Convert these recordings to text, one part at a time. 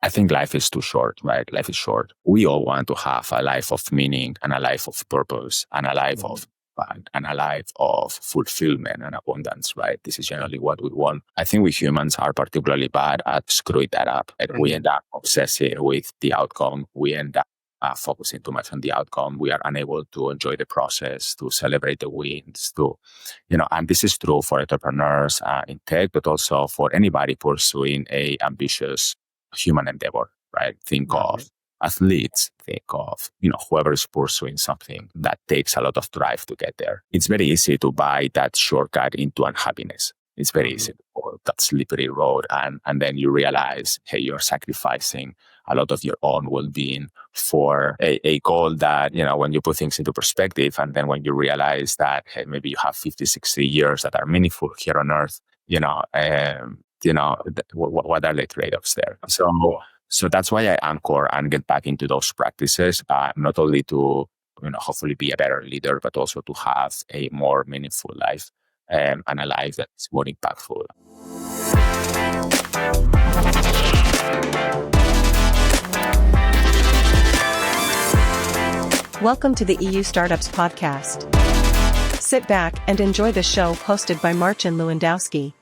I think life is too short, right? Life is short. We all want to have a life of meaning and a life of purpose and a life of fun and a life of fulfillment and abundance, right? This is generally what we want. I think we humans are particularly bad at screwing that up. And we end up obsessing with the outcome. We end up focusing too much on the outcome. We are unable to enjoy the process, to celebrate the wins, and this is true for entrepreneurs in tech, but also for anybody pursuing a ambitious human endeavor, right? Think of athletes, think of, whoever is pursuing something that takes a lot of drive to get there. It's very easy to buy that shortcut into unhappiness. It's very easy to follow that slippery road. And then you realize, hey, you're sacrificing a lot of your own well-being for a goal that, when you put things into perspective, and then when you realize that, hey, maybe you have 50, 60 years that are meaningful here on Earth, what are the trade-offs there? So that's why I anchor and get back into those practices, not only to, hopefully be a better leader, but also to have a more meaningful life and a life that's more impactful. Welcome to the EU Startups Podcast. Sit back and enjoy the show hosted by Marcin Lewandowski.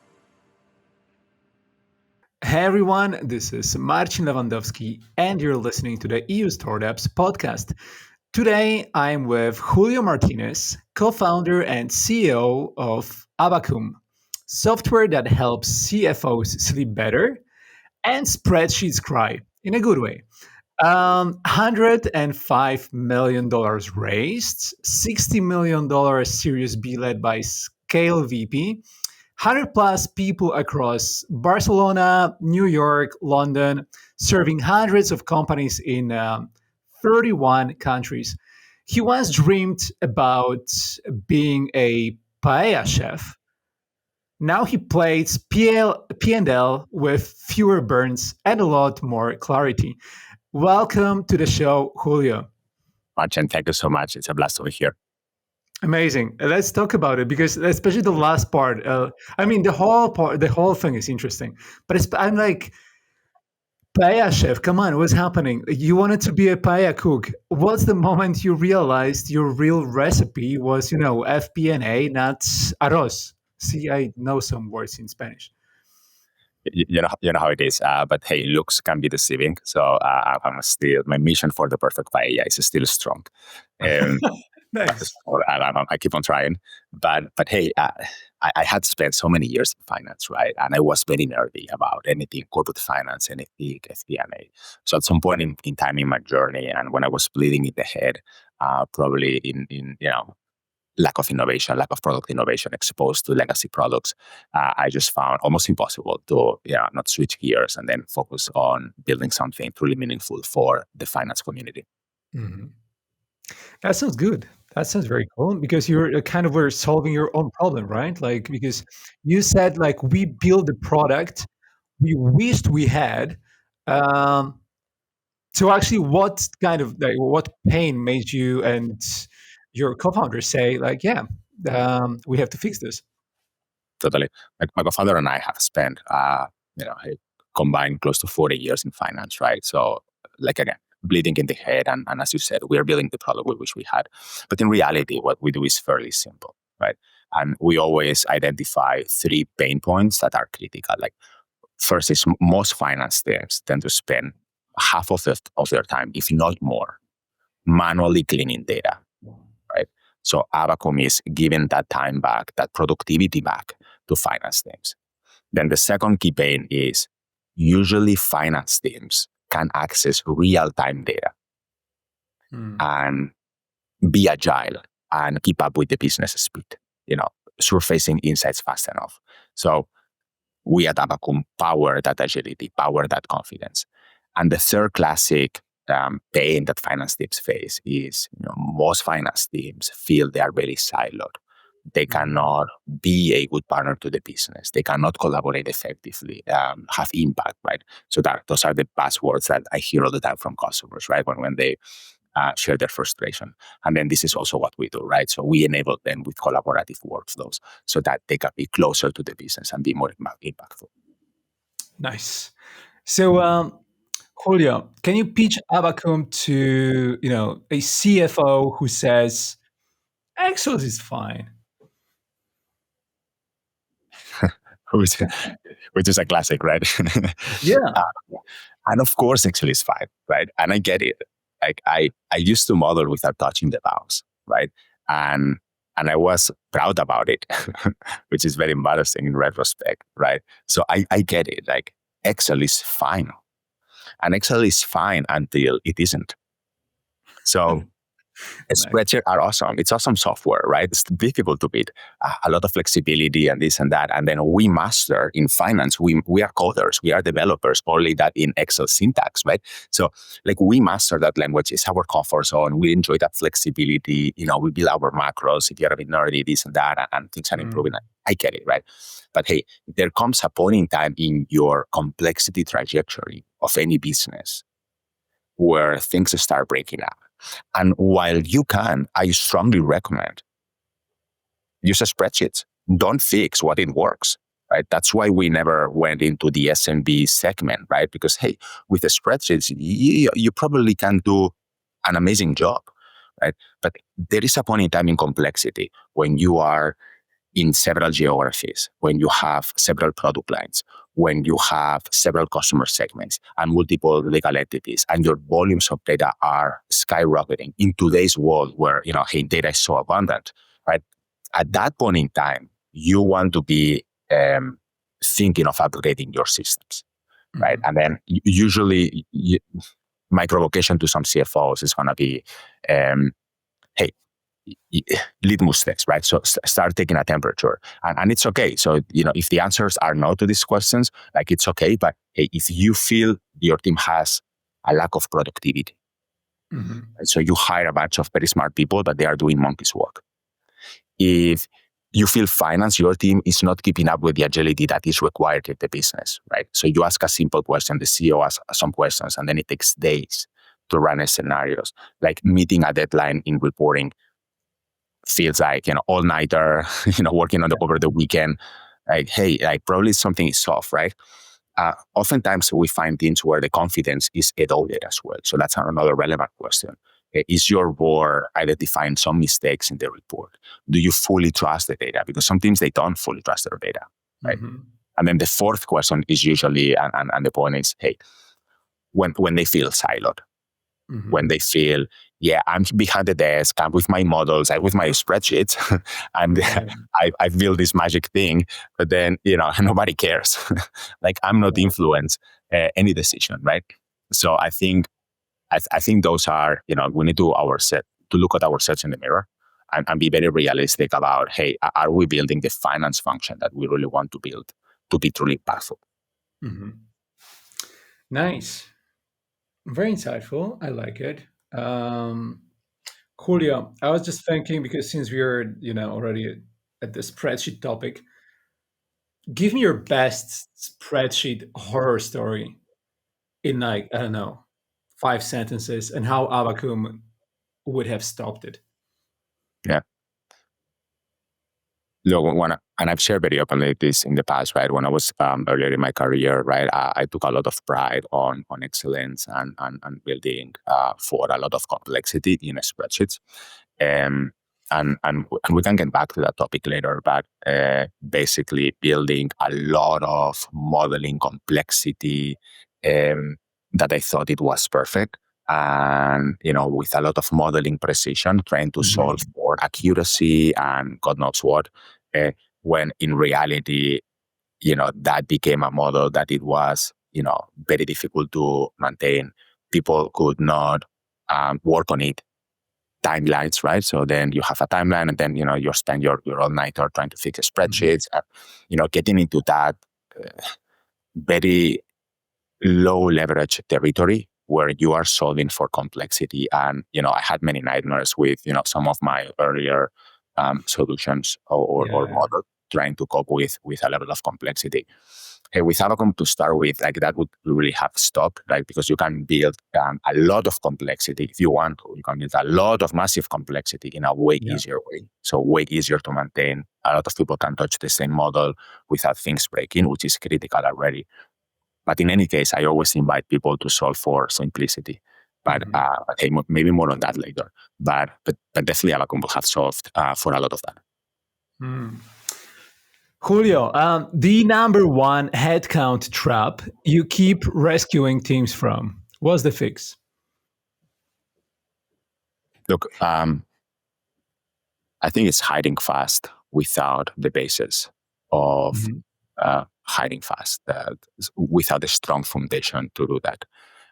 Hey everyone, this is Marcin Lewandowski, and you're listening to the EU Startups Podcast. Today, I'm with Julio Martinez, co-founder and CEO of Abacum, software that helps CFOs sleep better and spreadsheets cry in a good way. $105 million raised, $60 million Series B led by Scale VP, 100 plus people across Barcelona, New York, London, serving hundreds of companies in 31 countries. He once dreamed about being a paella chef. Now he plays P&L with fewer burns and a lot more clarity. Welcome to the show, Julio. Marcin, thank you so much. It's a blast to be here. Amazing. Let's talk about it, because especially the last part. The whole thing is interesting. But I'm like, paella chef, come on, what's happening? You wanted to be a paella cook. What's the moment you realized your real recipe was, FP&A, not arroz? See, I know some words in Spanish. You know how it is. But hey, looks can be deceiving. So my mission for the perfect paella is still strong. Nice. I keep on trying, but hey, I had spent so many years in finance, right? And I was very nerdy about anything corporate finance, anything FP&A. So at some point in time in my journey, and when I was bleeding in the head, probably in lack of innovation, lack of product innovation, exposed to legacy products, I just found almost impossible to not switch gears and then focus on building something truly meaningful for the finance community. Mm-hmm. That sounds good. That sounds very cool, because you're were solving your own problem, right? Like, because you said, like, we build the product we wished we had. So actually, what pain made you and your co-founder say, like, we have to fix this? Totally. Like my co-founder and I have spent, combined close to 40 years in finance, right? So, like, again, bleeding in the head. And as you said, we are building the product we wish we had. But in reality, what we do is fairly simple, right? And we always identify 3 pain points that are critical. Like, first is most finance teams tend to spend half of their time, if not more, manually cleaning data, right? So Abacum is giving that time back, that productivity back to finance teams. Then the second key pain is usually finance teams can access real-time data and be agile and keep up with the business speed, surfacing insights fast enough. So we at Abacum power that agility, power that confidence. And the third classic pain that finance teams face is, most finance teams feel they are very siloed. They cannot be a good partner to the business. They cannot collaborate effectively, have impact, right? So those are the buzzwords that I hear all the time from customers, right? When they share their frustration. And then this is also what we do, right? So we enable them with collaborative workflows so that they can be closer to the business and be more impactful. Nice. So, Julio, can you pitch Abacum to a CFO who says Excel is fine? which, which is a classic, right? Yeah. And of course, Excel is fine, right? And I get it. Like I used to model without touching the mouse, right? And I was proud about it, which is very embarrassing in retrospect, right? So I get it. Like Excel is fine, and Excel is fine until it isn't. So Nice. spreadsheets are awesome. It's awesome software, right? It's difficult to beat. A lot of flexibility and this and that. And then we master in finance. We are coders. We are developers. Only that in Excel syntax, right? So like we master that language. It's our comfort zone. We enjoy that flexibility. We build our macros. If you're a bit nerdy, this and that, and things are improving. I get it, right? But hey, there comes a point in time in your complexity trajectory of any business where things start breaking up. And while you can, I strongly recommend use a spreadsheet. Don't fix what it works, right? That's why we never went into the SMB segment, right? Because, hey, with the spreadsheets, you probably can do an amazing job, right? But there is a point in time in complexity when you are in several geographies, when you have several product lines, when you have several customer segments and multiple legal entities, and your volumes of data are skyrocketing in today's world where, hey, data is so abundant, right? At that point in time, you want to be thinking of upgrading your systems, right? And then usually my provocation to some CFOs is going to be, hey, litmus test, right? So start taking a temperature, and it's okay. So if the answers are no to these questions, like it's okay. But hey, if you feel your team has a lack of productivity, so you hire a bunch of very smart people, but they are doing monkey's work. If you feel finance, your team is not keeping up with the agility that is required in the business, right? So you ask a simple question, the CEO asks some questions, and then it takes days to run scenarios, like meeting a deadline in reporting feels like, all-nighter, working on over the weekend. Like, hey, like probably something is off, right? Oftentimes we find things where the confidence is eroded as well. So that's another relevant question. Is your board identifying some mistakes in the report? Do you fully trust the data? Because some teams, they don't fully trust their data, right? And then the fourth question is usually, and the point is, hey, when they feel siloed, when they feel, yeah, I'm behind the desk, I'm with my models, I'm with my spreadsheets, and I built this magic thing, but then, nobody cares. Like I'm not influence any decision, right? So I think those are, we need to look at ourselves in the mirror and be very realistic about, hey, are we building the finance function that we really want to build to be truly impactful? Nice. Very insightful. I like it. Julio, I was just thinking, because since we are, already at the spreadsheet topic, give me your best spreadsheet horror story in, like, I don't know, 5 sentences, and how Abacum would have stopped it. Yeah. Look, and I've shared very openly this in the past, right? When I was earlier in my career, right, I took a lot of pride on excellence and building for a lot of complexity in spreadsheets. And we can get back to that topic later, but basically building a lot of modeling complexity that I thought it was perfect. And, with a lot of modeling precision, trying to solve for accuracy and God knows what, when in reality, that became a model that it was, very difficult to maintain. People could not work on it. Timelines, right? So then you have a timeline, and then, you spend your all-nighter trying to fix spreadsheets, getting into that very low leverage territory where you are solving for complexity. And, I had many nightmares with, some of my earlier solutions or model trying to cope with a level of complexity. Hey, with Abacum, to start with, like that would really have stopped, right? Because you can build a lot of complexity if you want to. You can build a lot of massive complexity in a way easier way. So way easier to maintain. A lot of people can touch the same model without things breaking, which is critical already. But in any case, I always invite people to solve for simplicity. But okay, maybe more on that later. But definitely Abacum will have solved for a lot of that. Julio, the number one headcount trap you keep rescuing teams from. What's the fix? Look, I think it's hiding fast without the basis of hiding fast, without a strong foundation to do that.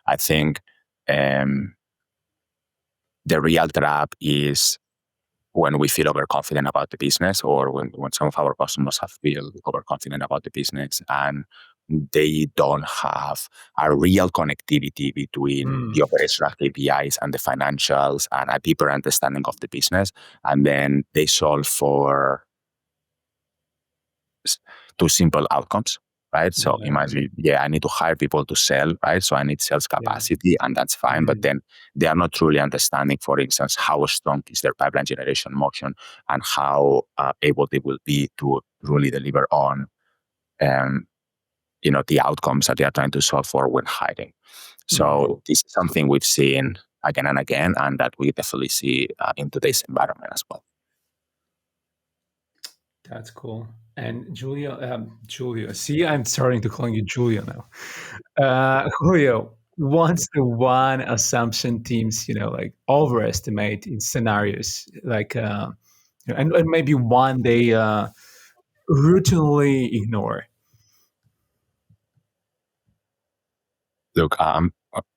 I think the real trap is when we feel overconfident about the business, or when some of our customers have feel overconfident about the business and they don't have a real connectivity between the operational KPIs and the financials and a deeper understanding of the business. And then they solve for two simple outcomes, right? So imagine, I need to hire people to sell, right? So I need sales capacity, and that's fine. But then they are not truly understanding, for instance, how strong is their pipeline generation motion and how able they will be to really deliver on the outcomes that they are trying to solve for when hiring. So this is something we've seen again and again, and that we definitely see in today's environment as well. That's cool. And Julio, see, I'm starting to call you Julio now. Julio, what's the one assumption teams, like overestimate in scenarios, like, and maybe one they routinely ignore? Look,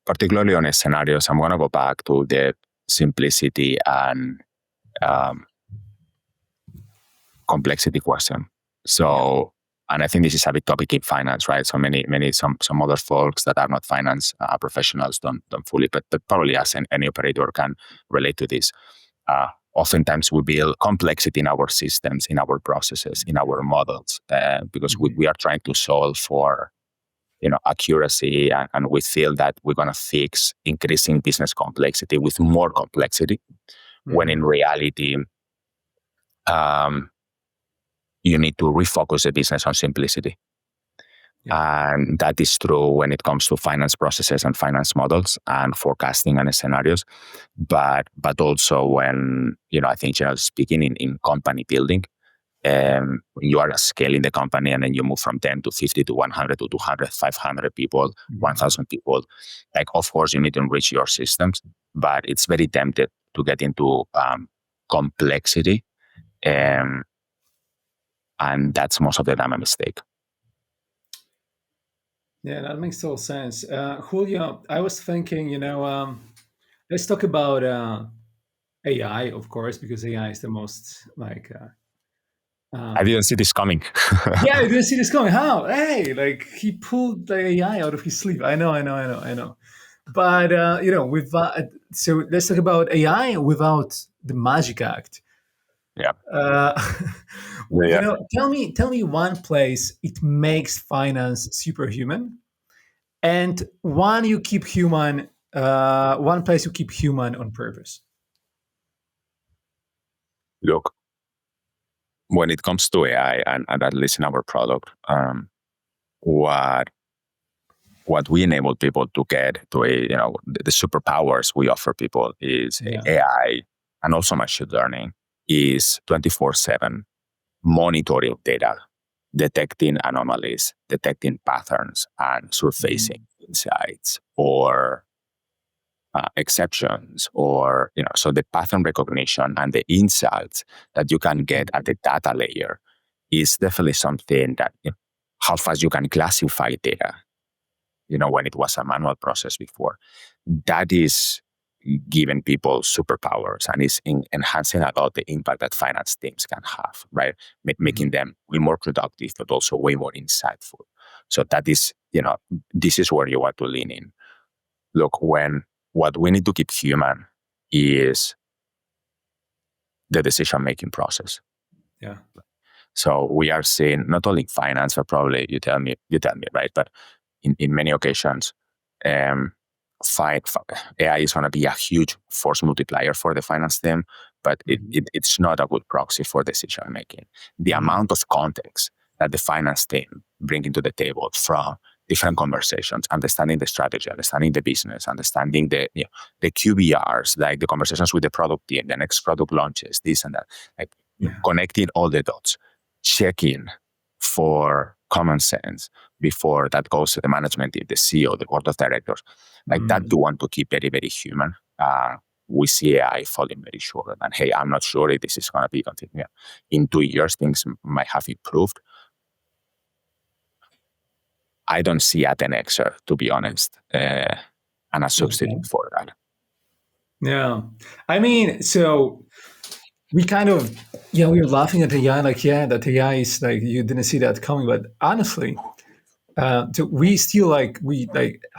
particularly on scenarios, I'm going to go back to the simplicity and complexity question. So, and I think this is a big topic in finance, right? So some other folks that are not finance professionals don't fully, but probably as any operator can relate to this. Oftentimes we build complexity in our systems, in our processes, in our models, because we are trying to solve for accuracy, and we feel that we're going to fix increasing business complexity with more complexity, when in reality, you need to refocus the business on simplicity. And that is true when it comes to finance processes and finance models and forecasting and scenarios, but also when, I think generally speaking in company building, you are scaling the company and then you move from 10 to 50 to 100 to 200, 500 people, 1,000 people. Like, of course, you need to enrich your systems, but it's very tempted to get into complexity. And that's most of the time a mistake. Yeah, that makes total sense. Julio, I was thinking, let's talk about AI, of course, because AI is the most like... I didn't see this coming. Yeah, I didn't see this coming. How? Hey, like he pulled the AI out of his sleeve. I know. But, so let's talk about AI without the magic act. Yeah. Tell me one place it makes finance superhuman, and one you keep human. One place you keep human on purpose. Look, when it comes to AI and at least in our product, what we enable people to get to the superpowers we offer people is AI and also machine learning is 24/7 monitoring data, detecting anomalies, detecting patterns, and surfacing insights or exceptions, or so the pattern recognition and the insights that you can get at the data layer is definitely something that how fast you can classify data. When it was a manual process before, that is giving people superpowers and is enhancing a lot the impact that finance teams can have, right? Making them way more productive, but also way more insightful. So that is, this is where you want to lean in. Look, what we need to keep human is the decision-making process. Yeah. So we are seeing not only finance, but probably you tell me, right? But in many occasions, AI is going to be a huge force multiplier for the finance team, but it's not a good proxy for decision making. The amount of context that the finance team bring into the table from different conversations, understanding the strategy, understanding the business, understanding the QBRs, like the conversations with the product team, the next product launches, this and that, like connecting all the dots, checking for common sense before that goes to the management team, the CEO, the board of directors. Like that you want to keep very, very human. We see AI falling very short. And hey, I'm not sure if this is going to be continuing. In 2 years, things might have improved. I don't see a 10xer, to be honest, and a substitute for that. Yeah. I mean, so we kind of, we were laughing at AI, like, that AI is like, you didn't see that coming. But honestly, so we still like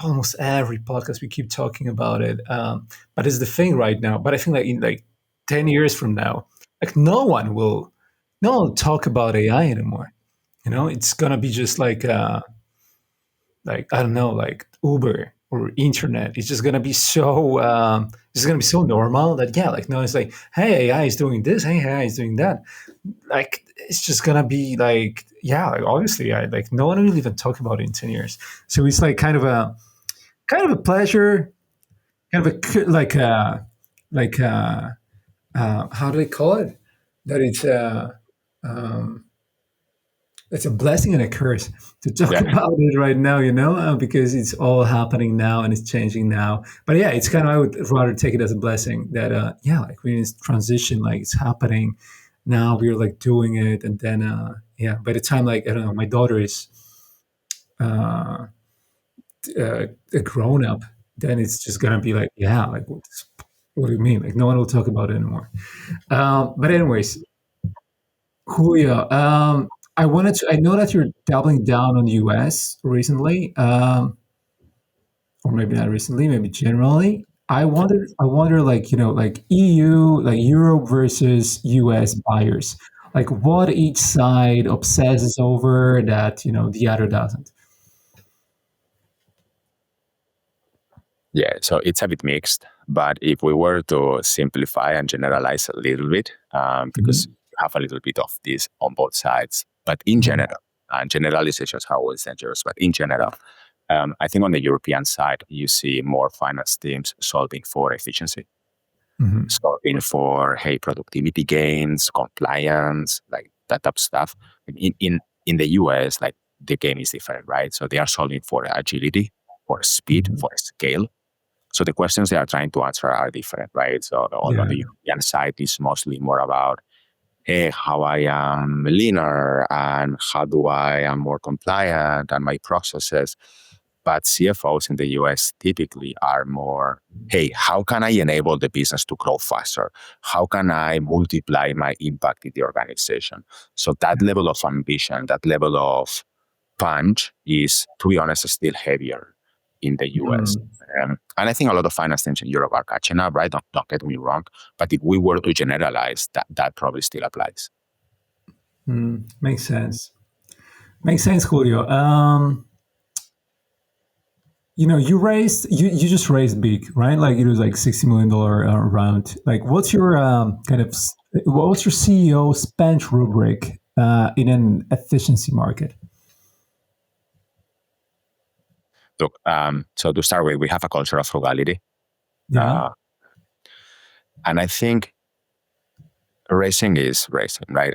almost every podcast we keep talking about it. But it's the thing right now. But I think like in like 10 years from now, like no one will talk about AI anymore. It's gonna be just like I don't know, like Uber or internet. It's just gonna be so normal that like no, it's like, hey, AI is doing this, hey, AI is doing that. Like it's just gonna be like, like obviously like no one will even talk about it in 10 years. So it's like kind of a pleasure, kind of a how do they call it? That it's a blessing and a curse to talk about it right now, because it's all happening now and it's changing now. But it's kind of, I would rather take it as a blessing that, like we're in this transition, like it's happening now, we're like doing it. And then, by the time, like, I don't know, my daughter is a grown up, then it's just going to be like, like, what do you mean? Like, no one will talk about it anymore. But anyways, Julio, I know that you're doubling down on the US recently, or maybe not recently, maybe generally. I wonder, like, like EU, like Europe versus US buyers, like what each side obsesses over that, the other doesn't. Yeah, so it's a bit mixed, but if we were to simplify and generalize a little bit, because you have a little bit of this on both sides, but in general, and generalizations are always dangerous, but in general, I think on the European side, you see more finance teams solving for efficiency, solving for, productivity gains, compliance, like that type of stuff. In the US, like the game is different, right? So they are solving for agility, for speed, for scale. So the questions they are trying to answer are different, right? So on the European side, is mostly more about, how I am leaner and how do I am more compliant and my processes. But CFOs in the US typically are more, how can I enable the business to grow faster? How can I multiply my impact in the organization? So that level of ambition, that level of punch is, to be honest, still heavier in the US. And I think a lot of finance teams in Europe are catching up, right? Don't get me wrong. But if we were to generalize, that probably still applies. Makes sense. Makes sense, Julio. You just raised big, right? Like it was like $60 million round. Like what's your what's your CEO spend rubric in an efficiency market? Look, so to start with, we have a culture of frugality. And I think racing is racing, right?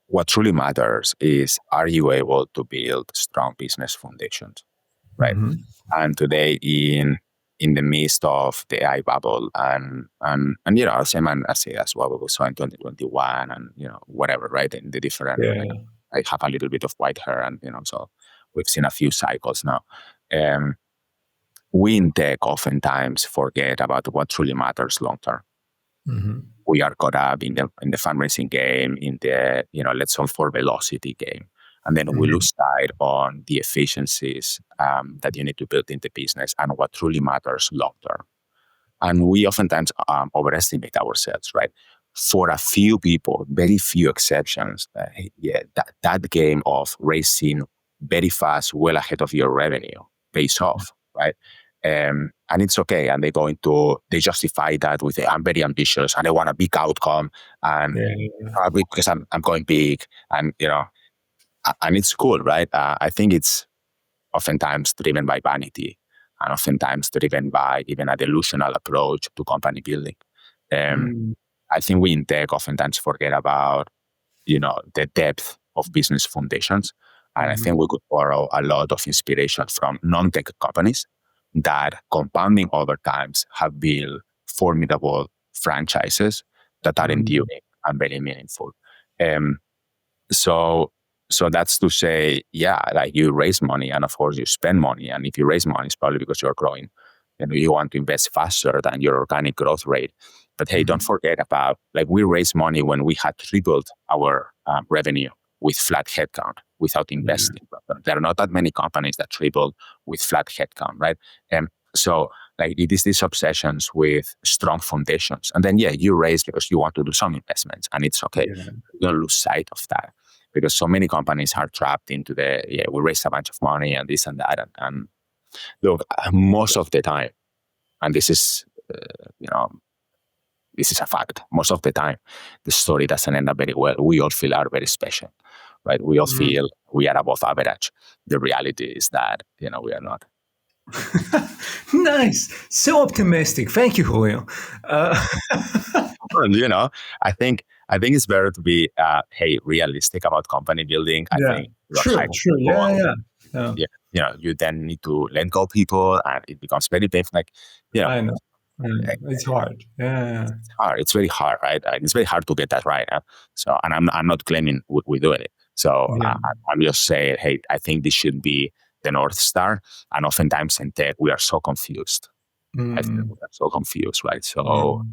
What truly matters is, are you able to build strong business foundations, right? And today, in the midst of the AI bubble and same as what we saw in 2021 and, whatever, right? In the different, I have a little bit of white hair and, so we've seen a few cycles now. We in tech oftentimes forget about what truly matters long term. We are caught up in the fundraising game, in the let's solve for velocity game, and then we lose sight on the efficiencies that you need to build in the business and what truly matters long term. And we oftentimes overestimate ourselves, right? For a few people, very few exceptions, that game of racing very fast, well ahead of your revenue pays off, right? And it's okay. And they justify that with, I'm very ambitious and I want a big outcome, and probably because I'm going big, and and it's cool, right? I think it's oftentimes driven by vanity, and oftentimes driven by even a delusional approach to company building. Mm. I think we in tech oftentimes forget about, the depth of business foundations. And I think we could borrow a lot of inspiration from non-tech companies that, compounding over times, have built formidable franchises that are enduring and very meaningful. Um, so so that's to say, yeah, like you raise money and of course you spend money. And if you raise money, it's probably because you're growing. You want to invest faster than your organic growth rate. But hey, don't forget about, like, we raised money when we had tripled our revenue with flat headcount without investing. There are not that many companies that triple with flat headcount, right? So like it is these obsessions with strong foundations. And then, yeah, you raise because you want to do some investments, and it's okay. Yeah. You don't lose sight of that, because so many companies are trapped into we raised a bunch of money and this and that. And look, most of the time, and this is, this is a fact, most of the time, the story doesn't end up very well. We all feel are very special, right? We all feel we are above average. The reality is that, we are not. Nice. So optimistic. Thank you, Julio. I think it's better to be, realistic about company building. I think True. Yeah. You then need to let go people, and it becomes very painful. Like, I know. It's hard. Yeah. It's hard. It's very hard, right? It's very hard to get that right. So, and I'm not claiming we're doing it. So I'm just saying, hey, I think this should be the North Star. And oftentimes in tech, we are so confused. I think we are so confused, right? So,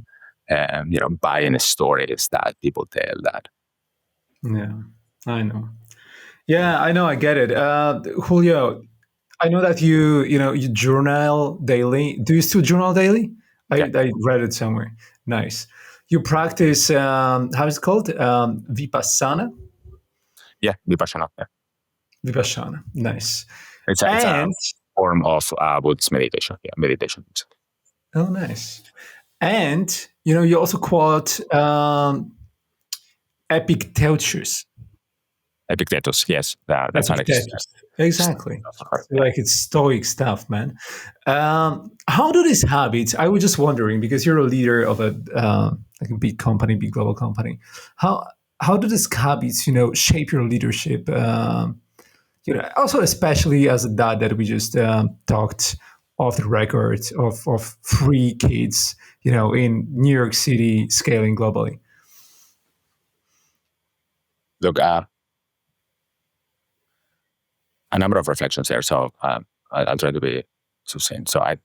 buying stories that people tell that. Yeah, I know. Yeah, I know. I get it. Julio, I know that you journal daily. Do you still journal daily? I read it somewhere. Nice. You practice, how is it called? Vipassana? Yeah, Vipassana. Yeah. Vipassana. Nice. It's a form of Buddhist meditation. Yeah, meditation. Oh, nice. And, you also quote Epictetus. Epictetus, yes. That's Epictetus. Exactly. Like it's Stoic stuff, man. How do these habits, I was just wondering, because you're a leader of a big company, big global company, how do these habits, shape your leadership? Also, especially as a dad that we just talked off the record of 3 kids, in New York City, scaling globally. Look, a number of reflections there. So I'll try to be succinct. So I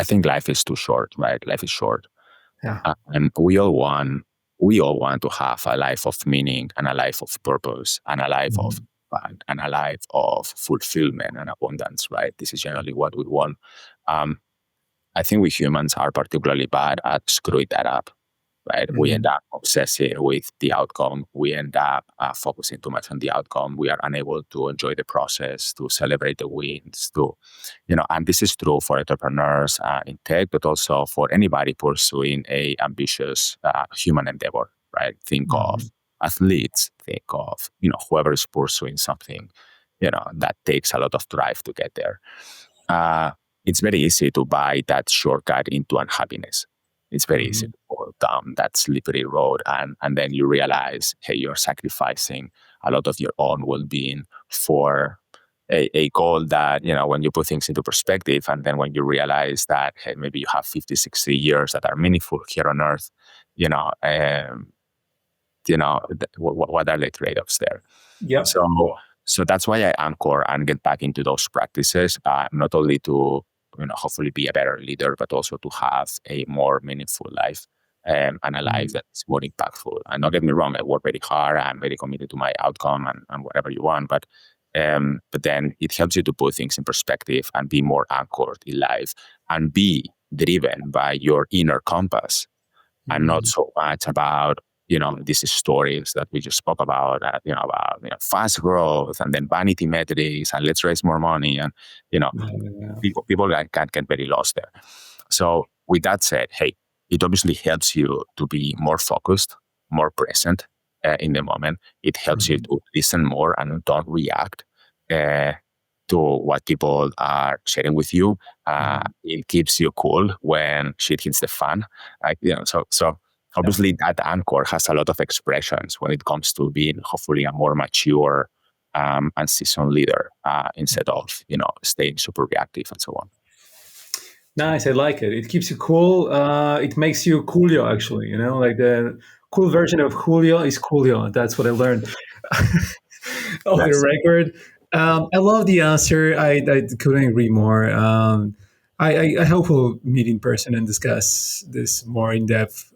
think life is too short, right? Life is short. Yeah. And we all want to have a life of meaning and a life of purpose and a life of fun and a life of fulfillment and abundance, right? This is generally what we want. I think we humans are particularly bad at screwing that up, right? We end up obsessing with the outcome. We end up focusing too much on the outcome. We are unable to enjoy the process, to celebrate the wins, and this is true for entrepreneurs in tech, but also for anybody pursuing a ambitious human endeavor, right? Think of athletes, think of, whoever is pursuing something, that takes a lot of drive to get there. It's very easy to buy that shortcut into unhappiness. It's very easy to go down that slippery road, and then you realize, hey, you're sacrificing a lot of your own well-being for a goal that, when you put things into perspective, and then when you realize that, hey, maybe you have 50, 60 years that are meaningful here on Earth, what are the trade-offs there? Yeah. So that's why I anchor and get back into those practices, not only to hopefully be a better leader, but also to have a more meaningful life and a life that is more impactful. And don't get me wrong, I work very hard. I'm very committed to my outcome and whatever you want. But then it helps you to put things in perspective and be more anchored in life and be driven by your inner compass and not so much about these stories that we just spoke about, about fast growth and then vanity metrics and let's raise more money, and people can get very lost there. So with that said, hey, it obviously helps you to be more focused, more present in the moment. It helps you to listen more and don't react. to what people are sharing with you. It keeps you cool when shit hits the fan. So obviously that anchor has a lot of expressions when it comes to being hopefully a more mature and seasoned leader instead of staying super reactive and so on. Nice, I like it. It keeps you cool. It makes you Julio, actually. Like the cool version of Julio is Julio. That's what I learned off the record. I love the answer. I couldn't agree more. I hope we'll meet in person and discuss this more in depth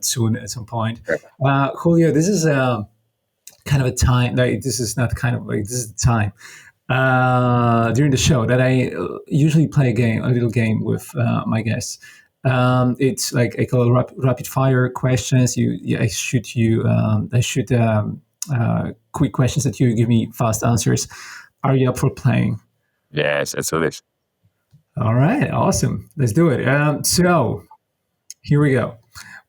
soon at some point. Julio, this is kind of a time. Like, this is not kind of like this is the time during the show that I usually play a little game with my guests. It's like I call it rapid fire questions. I shoot quick questions that you give me fast answers. Are you up for playing? Yes, let's do this. All right, awesome. Let's do it. So here we go.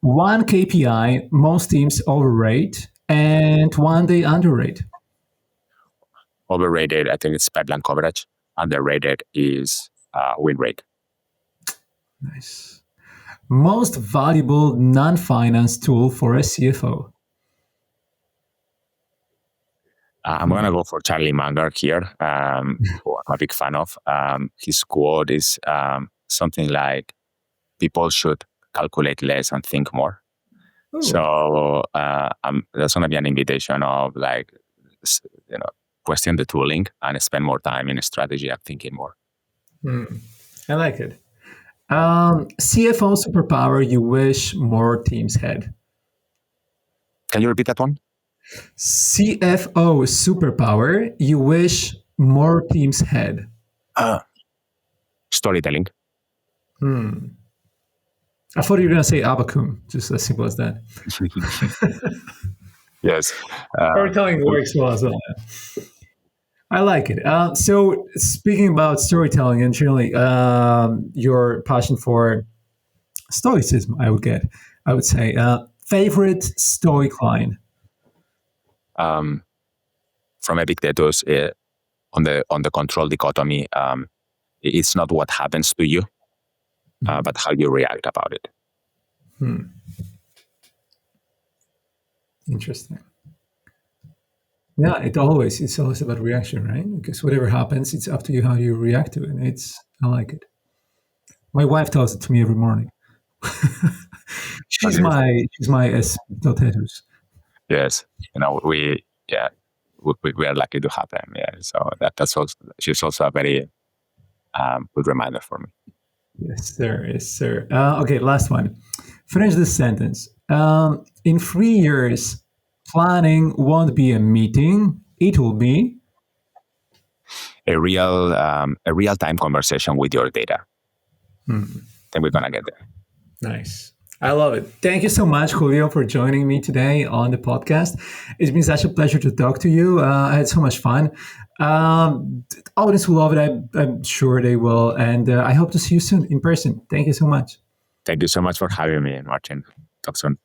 One KPI most teams overrate and one they underrate. Overrated, I think it's pipeline coverage. Underrated is win rate. Nice. Most valuable non-finance tool for a CFO. I'm going to go for Charlie Munger here, who I'm a big fan of. His quote is something like, people should calculate less and think more. Ooh. So that's going to be an invitation of question the tooling and spend more time in strategy and thinking more. I like it. CFO superpower you wish more teams had. Can you repeat that one? CFO superpower you wish more teams had. Storytelling. I thought you were going to say Abacum, just as simple as that. Yes. Storytelling works well as well. I like it. So speaking about storytelling and generally your passion for Stoicism, I would say, favorite Stoic line? From Epictetus, on the control dichotomy, it's not what happens to you, but how you react about it. Interesting. Yeah, it's always about reaction, right? Because whatever happens, it's up to you how you react to it. I like it. My wife tells it to me every morning. she's my Epictetus. Yes, we are lucky to have them. Yeah, so that's also, she's also a very good reminder for me. Yes, sir. Yes, sir. Okay, last one. Finish this sentence. In 3 years, planning won't be a meeting. It will be a real-time conversation with your data. Then we're gonna get there. Nice. I love it. Thank you so much, Julio, for joining me today on the podcast. It's been such a pleasure to talk to you. I had so much fun. Audience will love it. I'm sure they will. And I hope to see you soon in person. Thank you so much. Thank you so much for having me, Marcin. Talk soon.